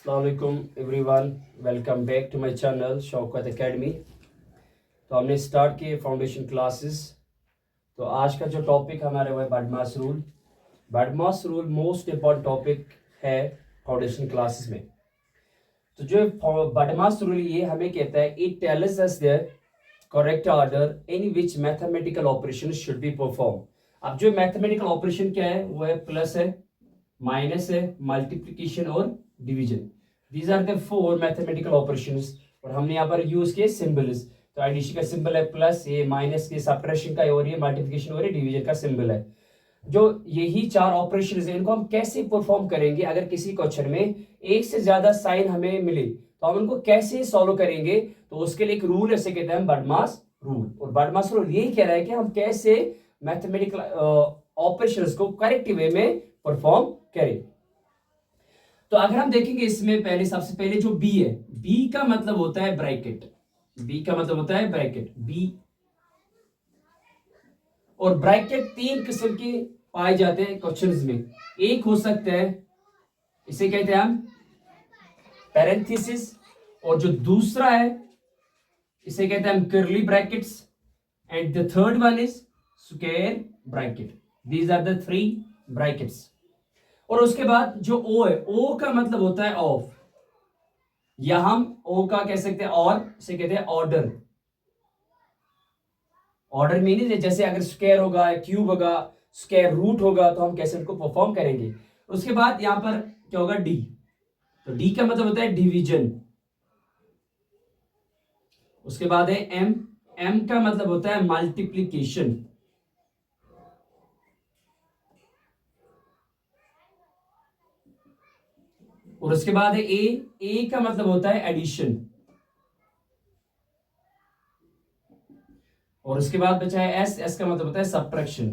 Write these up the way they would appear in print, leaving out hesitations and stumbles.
अस्सलाम everyone, welcome back to my channel Shaukat academy. तो हमने स्टार्ट किए फाउंडेशन क्लासेस। तो आज का जो टॉपिक हमारे वो है BODMAS rule. BODMAS rule most important topic है फाउंडेशन क्लासेस में। तो जो बडमास रूल ये हमें कहता है, it tells us the correct order in which mathematical operation should be perform. अब जो मैथमेटिकल ऑपरेशन क्या है वो है प्लस है, माइनस है, मल्टीप्लिकेशन और division. These are the four mathematical operations और हमने यहाँ पर यूज किए सिंबल्स। तो एडिशन का सिंबल है प्लस, ये माइनस के सब्ट्रैक्शन का और ये मल्टीप्लिकेशन और ये डिवीजन का सिंबल है। जो यही चार ऑपरेशंस हैं इनको हम कैसे परफॉर्म करेंगे। अगर किसी क्वेश्चन में एक से ज्यादा साइन हमें मिले तो हम उनको कैसे सॉल्व करेंगे, तो उसके लिए एक रूल ऐसे कहते हैं बडमास रूल। और बडमास रूल यही कह रहा है कि हम कैसे मैथमेटिकल ऑपरेशंस को करेक्ट वे में परफॉर्म करें। तो अगर हम देखेंगे इसमें पहले सबसे पहले जो बी है, बी का मतलब होता है ब्रैकेट। बी का मतलब होता है ब्रैकेट, बी। और ब्रैकेट तीन किस्म के पाए जाते हैं क्वेश्चंस में। एक हो सकता है, इसे कहते हैं हम पैरेंथेसिस, और जो दूसरा है इसे कहते हैं हम curly brackets, and the third one is square bracket. These are the three brackets. और उसके बाद जो ओ है, ओ का मतलब होता है ऑफ, या हम ओ का कह सकते हैं और, इसे कहते हैं ऑर्डर। ऑर्डर मीनिंग जैसे अगर स्क्वायर होगा, क्यूब होगा, स्क्वायर रूट होगा, तो हम कैसे उसको परफॉर्म करेंगे। उसके बाद यहां पर क्या होगा, डी। तो डी का मतलब होता है डिवीजन। उसके बाद है एम, एम का मतलब होता है मल्टीप्लीकेशन। और उसके बाद है ए का मतलब होता है एडिशन। और उसके बाद बचा है एस, एस का मतलब होता है सब्ट्रैक्शन।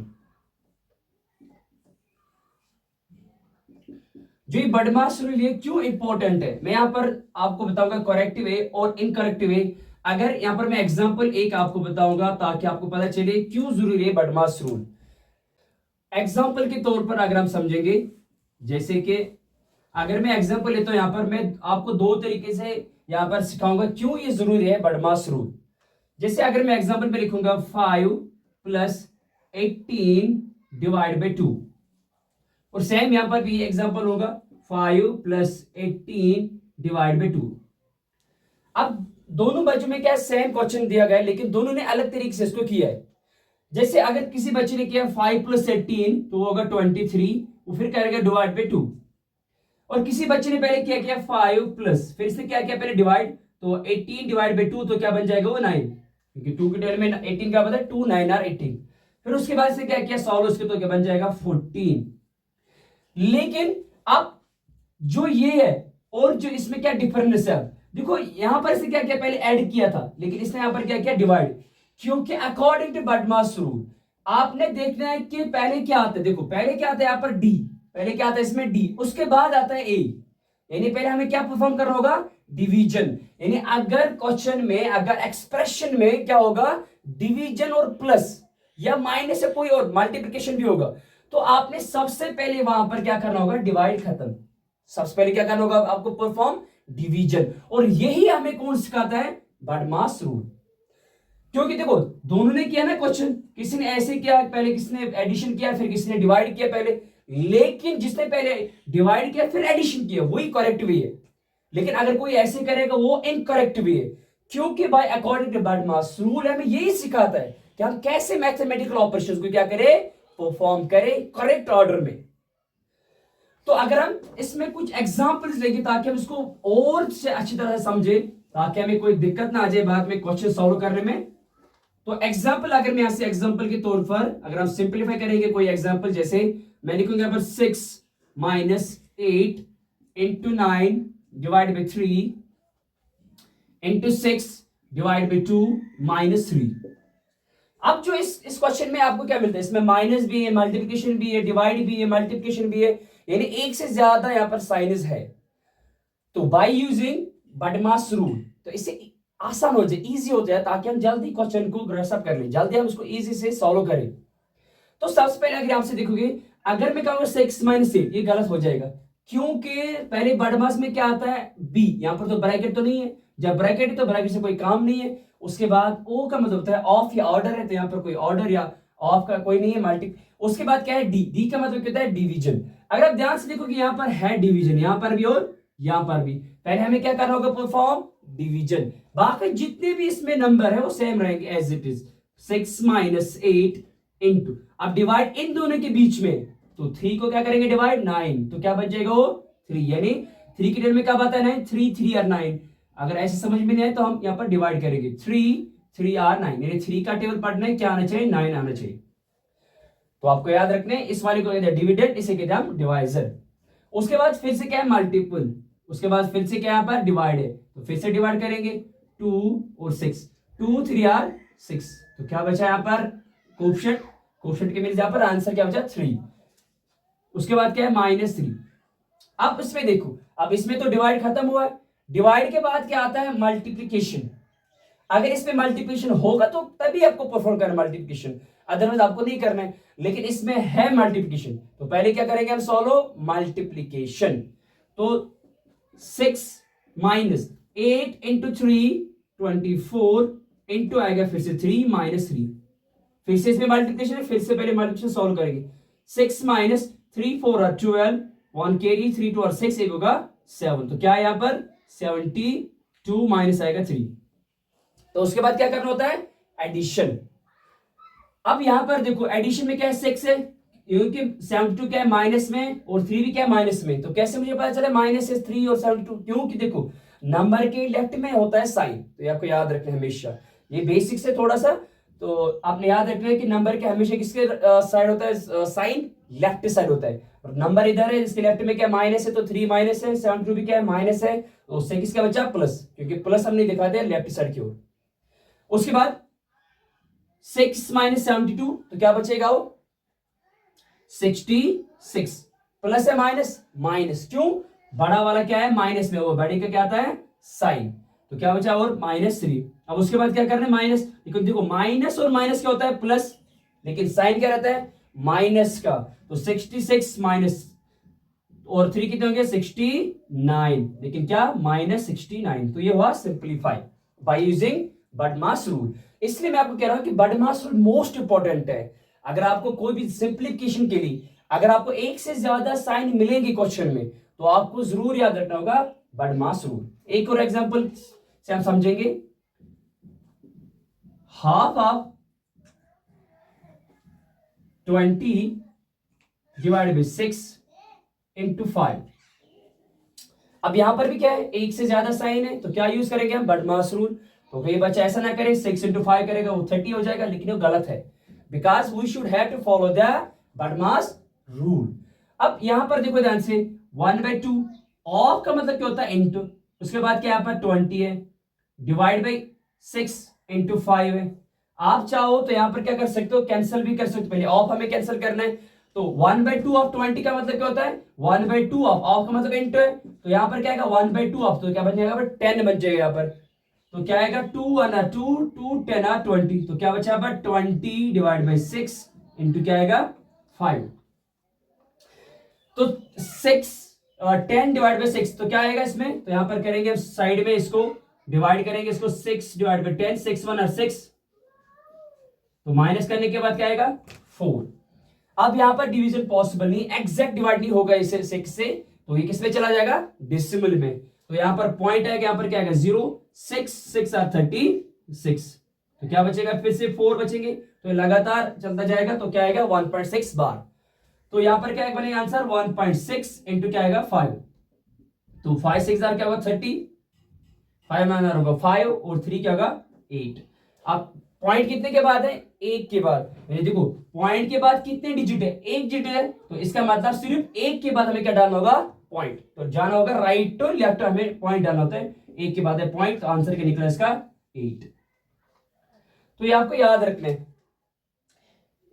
जो ये बडमास रूल ये क्यों इंपॉर्टेंट है, मैं यहां पर आपको बताऊंगा करेक्ट वे और इनकरेक्ट वे। अगर यहां पर मैं एग्जांपल एक आपको बताऊंगा ताकि आपको पता चले क्यों जरूरी है बडमास रूल। एग्जांपल के तौर पर अगर हम समझेंगे, जैसे कि अगर मैं एग्जांपल लेता हूं, यहां पर मैं आपको दो तरीके से यहां पर सिखाऊंगा क्यों ये जरूरी है बडमास रूल। जैसे अगर मैं एग्जांपल में लिखूंगा 5 + 18 डिवाइड बाई 2, और सेम यहां पर भी एग्जांपल होगा 5 + 18 डिवाइड बाई 2। अब दोनों बच्चों में क्या सेम क्वेश्चन दिया गया है, लेकिन दोनों ने अलग तरीके से इसको किया है। जैसे अगर किसी बच्चे ने किया 5 + 18 तो वो होगा 23, वो फिर करेगा डिवाइड बाई 2। और किसी बच्चे ने पहले क्या किया 5 प्लस, फिर से क्या किया पहले डिवाइड, तो 18 डिवाइड बाई 2 तो क्या बन जाएगा वो 9, क्योंकि 2 की टेबल में 18 का बता 2 9 आर 18। फिर उसके बाद से क्या किया सॉल्व उसके, तो क्या बन जाएगा 14। लेकिन अब जो ये है और जो इसमें क्या डिफरेंस है, देखो यहां पर से क्या किया पहले ऐड किया था, लेकिन इसने यहां पर क्या किया डिवाइड। क्योंकि अकॉर्डिंग टू बडमास रूल आपने देखना है कि पहले क्या आता है। देखो पहले क्या आता है यहां पर डी, पहले क्या आता है इसमें डी, उसके बाद आता है ए। यानी पहले हमें क्या परफॉर्म करना होगा, डिवीजन। यानी अगर क्वेश्चन में, अगर एक्सप्रेशन में क्या होगा डिवीजन और प्लस या माइनस से कोई और मल्टीप्लिकेशन भी होगा, तो आपने सबसे पहले वहां पर क्या करना होगा डिवाइड खत्म। सबसे पहले क्या करना होगा आपको परफॉर्म डिवीजन। और यही हमें कौन सिखाता है, बडमास रूल। क्योंकि देखो दोनों ने किया ना क्वेश्चन, किसी ने ऐसे किया पहले, किसी ने एडिशन किया, फिर किसी ने डिवाइड किया पहले, लेकिन जिसने पहले डिवाइड किया फिर एडिशन किया वही करेक्ट वे है। लेकिन अगर कोई ऐसे करेगा वो इनकरेक्ट वे है। क्योंकि बाय अकॉर्डिंग टू बडमास रूल हमें यही सिखाता है कि हम कैसे मैथमेटिकल ऑपरेशंस को क्या करें, परफॉर्म करें करेक्ट ऑर्डर में। तो अगर हम इसमें कुछ एग्जांपल्स लेंगे ताकि हम इसको और से अच्छी तरह से समझे, ताकि हमें कोई दिक्कत ना आ जाए बाद में क्वेश्चन सॉल्व करने में। तो एग्जांपल अगर मैं यहां से एग्जांपल के तौर पर अगर हम सिंपलीफाई करेंगे कोई एग्जांपल, जैसे मैं लिखूंगा यहां पर 6 - 8 × 9 डिवाइड बाई 3 × 6 डिवाइड बाई 2 - 3। अब जो इस क्वेश्चन में आपको क्या मिलता है, इसमें माइनस भी है, मल्टीप्लिकेशन भी है, डिवाइड भी है, मल्टीप्लिकेशन भी है, यानी एक से ज्यादा यहां पर साइनस है। तो बाय यूजिंग बडमास रूल तो इससे आसान हो जाए, इजी हो जाए, ताकि हम जल्दी क्वेश्चन को ग्रैस्प कर लें, जल्दी हम उसको इजी से सॉल्व करें। तो सबसे पहले अगर आपसे देखोगे, अगर मैं कहूंगा 6 - 8 ये गलत हो जाएगा, क्योंकि पहले बडमास में क्या आता है बी, यहां पर तो ब्रैकेट तो नहीं है, जब ब्रैकेट है तो ब्रैकेट से कोई काम नहीं है। उसके बाद ओ का मतलब होता है ऑफ या ऑर्डर है, तो यहाँ पर कोई ऑर्डर या ऑफ का कोई नहीं है, मल्टी। उसके बाद क्या है डी, डी का मतलब क्या होता है डिवीजन। अगर आप ध्यान से देखो कि यहाँ पर है डिवीजन, यहाँ पर भी और यहाँ पर भी, पहले हमें क्या करना होगा परफॉर्म डिवीजन। बाकी जितने भी इसमें नंबर है वो सेम रहेंगे as it is. 6 minus 8 into, अब डिवाइड इन दोनों के बीच में, तो 3 को क्या करेंगे डिवाइड 9, तो क्या बच जाएगा वो 3, यानी 3 की टेबल में क्या आता है 9, 3 3 और 9। अगर ऐसे समझ में नहीं आए तो हम यहाँ पर डिवाइड करेंगे, 3 3 और 9, यानी 3 का टेबल पढ़ना है क्या आना चाहिए 9 आना चाहिए। तो आपको याद रखने इस वाले को कहते हैं डिविडेंड, इसे कहते हैं हम डिवाइजर। उसके बाद फिर से क्या है मल्टीपल, उसके बाद फिर से क्या यहाँ पर डिवाइड है, तो फिर से डिवाइड करेंगे 2 और 6, 2 3 और 6, तो क्या बचा यहाँ पर कोफिशिएंट, कोफिशिएंट के मींस यहाँ पर आंसर क्या बचा 3। उसके बाद क्या है -3। अब इसमें देखो, अब इसमें तो डिवाइड खत्म हुआ है, डिवाइड के बाद क्या आता है मल्टीप्लिकेशन। अगर इसमें मल्टीप्लिकेशन होगा तो तभी आपको परफॉर्म करना मल्टीप्लिकेशन, अदरवाइज आपको नहीं करना है। लेकिन इसमें है मल्टीप्लिकेशन, तो पहले क्या करेंगे हम सॉल्व मल्टीप्लिकेशन। तो 6 माइनस 8 इंटू 3 24 इंटू आएगा फिर से 3 माइनस 3, फिर से इसमें मल्टीप्लिकेशन है, फिर से पहले मल्टीप्लिकेशन सॉल्व करेंगे। 6 माइनस 3 4 और 12, 1 कैरी 3 2 और 6 एक होगा 7, तो क्या है यहाँ पर 72 माइनस आएगा 3। तो उसके बाद क्या करना होता है एडिशन। अब यहां पर देखो एडिशन में क्या है 6 है, क्योंकि 72 क्या है माइनस में और 3 भी क्या है माइनस में, तो कैसे मुझे पता चला माइनस है 3 और 72, क्योंकि देखो नंबर के लेफ्ट में होता है साइन, तो ये आपको याद रखना है हमेशा, ये बेसिक से थोड़ा सा तो आपने याद रखना है कि नंबर के हमेशा किसके साइड होता है साइन लेफ्ट साइड होता है, और नंबर इधर है जिसके लेफ्ट में क्या माइनस है, तो 3 माइनस है, 72 भी क्या है माइनस है, तो उससे किसका बचा प्लस, क्योंकि प्लस हमने दिखा दिया लेफ्ट साइड की ओर। उसके बाद 6 माइनस 72, तो क्या बचेगा वो 66, प्लस है माइनस माइनस, क्यों बड़ा वाला क्या है माइनस में, वो बड़े का क्या आता है साइन, तो क्या बचा और -3। अब उसके बाद क्या करना है माइनस, लेकिन देखो माइनस और माइनस क्या होता है प्लस, लेकिन साइन क्या रहता है माइनस का, तो 66 माइनस और 3 कितने होंगे 69, लेकिन क्या -69, तो ये हुआ सिंप्लीफाई बाय यूजिंग बडमास रूल। इसलिए मैं आपको कह रहा हूं कि बडमास रूल मोस्ट इंपॉर्टेंट है। अगर आपको कोई भी सिंप्लीफिकेशन के लिए अगर आपको एक से ज्यादा साइन मिलेंगे क्वेश्चन में, तो आपको जरूर याद रखना होगा बडमास रूल। एक और एग्जांपल से हम समझेंगे, half of 20 divided by 6 into 5। अब यहां पर भी क्या है एक से ज्यादा साइन है, तो क्या यूज करेंगे हम बडमास रूल। तो कोई बच्चा ऐसा ना करे 6 इंटू 5 करेगा वो 30 हो जाएगा, लेकिन वो गलत है, because we should have to follow the BODMAS rule. अब यहां पर देखो ध्यान से 1/2 ऑफ का मतलब क्या होता है इंटू, उसके बाद क्या यहाँ पर 20 है, डिवाइड बाई 6 इंटू 5 है। आप चाहो तो यहां पर क्या कर सकते हो कैंसिल भी कर सकते हो, पहले ऑफ हमें कैंसिल करना है, तो 1/2 ऑफ 20 का मतलब क्या होता है 1/2 ऑफ का मतलब इंटू है, तो यहां पर क्या आएगा 1/2 ऑफ, तो क्या बन जाएगा 10 बन जाएगा यहाँ पर, तो क्या आएगा 2 1 2 2 10 20, तो क्या बचा यहाँ पर 20 डिवाइड बाई 6 इंटू क्या आएगा 5, तो 10 डिवाइड बाई 6, तो क्या आएगा इसमें, तो यहां पर करेंगे साइड में इसको डिवाइड करेंगे इसको 6 डिवाइड बाई 10, 6 1 और 6, तो माइनस करने के बाद क्या आएगा 4। अब यहां पर डिवीजन पॉसिबल नहीं, एग्जैक्ट डिवाइड नहीं होगा इसे 6 से, तो ये किस में चला जाएगा डेसिमल में, तो यहां पर पॉइंट है यहां पर क्या आएगा 0 6 6 और 36, तो क्या बचेगा फिर से 4 बचेंगे, तो लगातार चलता जाएगा, तो क्या आएगा 1.6 बार, तो यहां पर क्या बनेगा आंसर 1.6 इंटू क्या आएगा 5, तो 5 6 क्या होगा 30, 5 में होगा 5 और 3 क्या होगा 8। अब पॉइंट कितने के बाद है 1 के बाद, देखो पॉइंट के बाद कितने डिजिट है 1 डिजिट है, तो इसका मतलब सिर्फ 1 के बाद हमें क्या डालना होगा पॉइंट, तो जाना होगा राइट टू लेफ्ट, हमें पॉइंट डालना होता है, 1 के बाद है पॉइंट, तो आंसर क्या निकला इसका 8। तो ये आपको याद रखना है,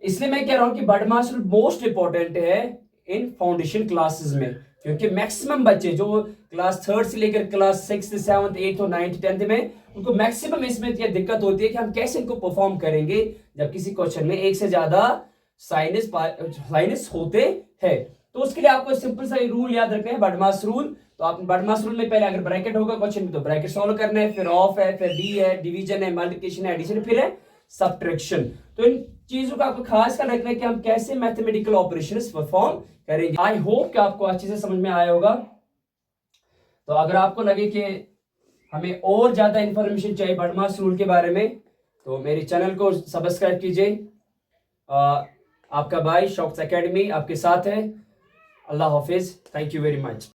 इसलिए मैं कह रहा हूं कि बडमास रूल मोस्ट इंपॉर्टेंट है इन फाउंडेशन क्लासेस में, क्योंकि मैक्सिमम बच्चे जो क्लास 3 से लेकर क्लास 6 7 8 और 9 10 में, उनको मैक्सिमम इसमें यह दिक्कत होती है कि हम कैसे इनको परफॉर्म करेंगे जब किसी क्वेश्चन में एक से ज्यादा साइनस होते हैं। तो उसके लिए आपको सिंपल सा रूल याद रखना है, बडमास रूल। तो आप बडमास रूल में पहले अगर ब्रैकेट होगा क्वेश्चन में तो ब्रैकेट सॉल्व करना है, फिर ऑफ है, फिर डी है, डिवीजन है, मल्टीप्लिकेशन है, एडिशन, फिर है सब्ट्रैक्शन। तो इन चीजों का आपको खास ख्याल रखना है कि हम कैसे मैथमेटिकल ऑपरेशंस परफॉर्म करेंगे। आई होप कि आपको अच्छे से समझ में आया होगा। तो अगर आपको लगे कि हमें और ज्यादा इंफॉर्मेशन चाहिए बडमास रूल के बारे में तो मेरे चैनल को सब्सक्राइब कीजिए। आपका भाई शौक्स एकेडमी आपके साथ है। अल्लाह हाफिज, थैंक यू वेरी मच।